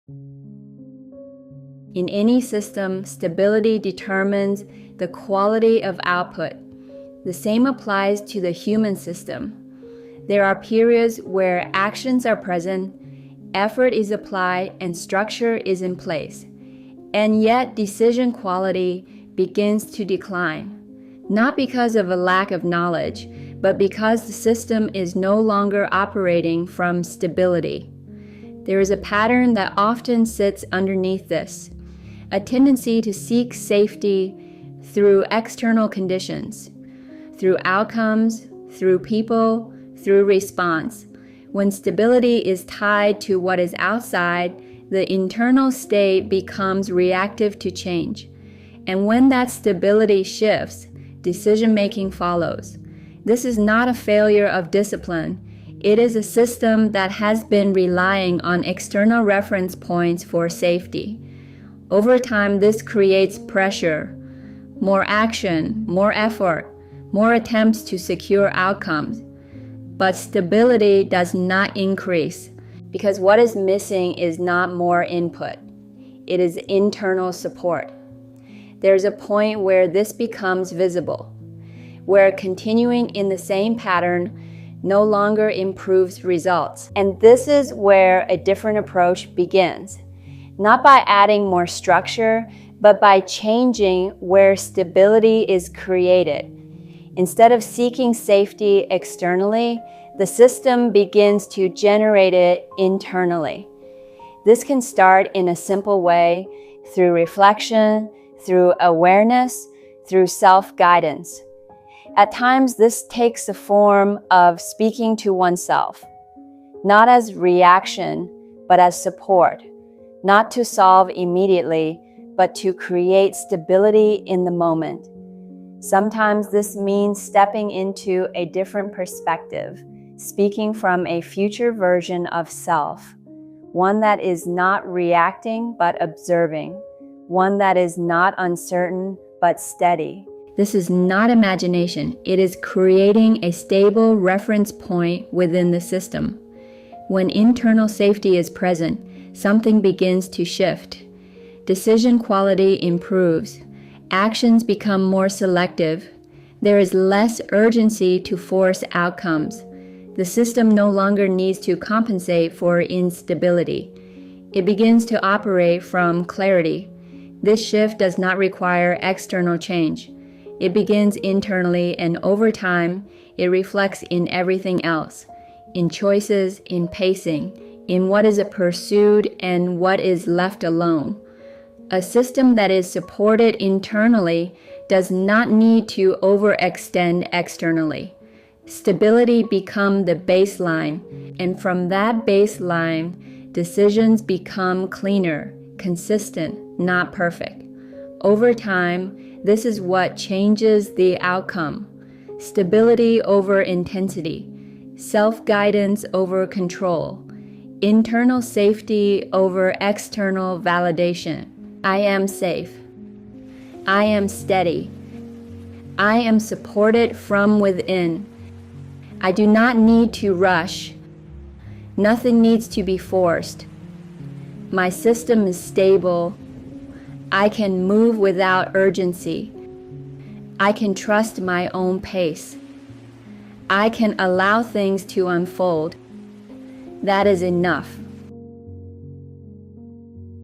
In any system, stability determines the quality of output. The same applies to the human system. There are periods where actions are present, effort is applied, and structure is in place. And yet decision quality begins to decline, not because of a lack of knowledge, but because the system is no longer operating from stability. There is a pattern that often sits underneath this, a tendency to seek safety through external conditions, through outcomes, through people, through response. When stability is tied to what is outside, the internal state becomes reactive to change. And when that stability shifts, decision-making follows. This is not a failure of discipline. It is a system that has been relying on external reference points for safety. Over time, this creates pressure, more action, more effort, more attempts to secure outcomes. But stability does not increase, because what is missing is not more input. It is internal support. There's a point where this becomes visible, where continuing in the same pattern no longer improves results. And this is where a different approach begins, not by adding more structure, but by changing where stability is created. Instead of seeking safety externally, the system begins to generate it internally. This can start in a simple way, through reflection, through awareness, through self-guidance. At times, this takes the form of speaking to oneself, not as reaction, but as support, not to solve immediately, but to create stability in the moment. Sometimes this means stepping into a different perspective, speaking from a future version of self, one that is not reacting but observing, one that is not uncertain but steady. This is not imagination. It is creating a stable reference point within the system. When internal safety is present, something begins to shift. Decision quality improves. Actions become more selective. There is less urgency to force outcomes. The system no longer needs to compensate for instability. It begins to operate from clarity. This shift does not require external change. It begins internally, and over time, it reflects in everything else, in choices, in pacing, in what is pursued and what is left alone. A system that is supported internally does not need to overextend externally. Stability becomes the baseline, and from that baseline, decisions become cleaner, consistent, not perfect. Over time, this is what changes the outcome. Stability over intensity, self-guidance over control, internal safety over external validation. I am safe. I am steady. I am supported from within. I do not need to rush. Nothing needs to be forced. My system is stable. I can move without urgency. I can trust my own pace. I can allow things to unfold. That is enough.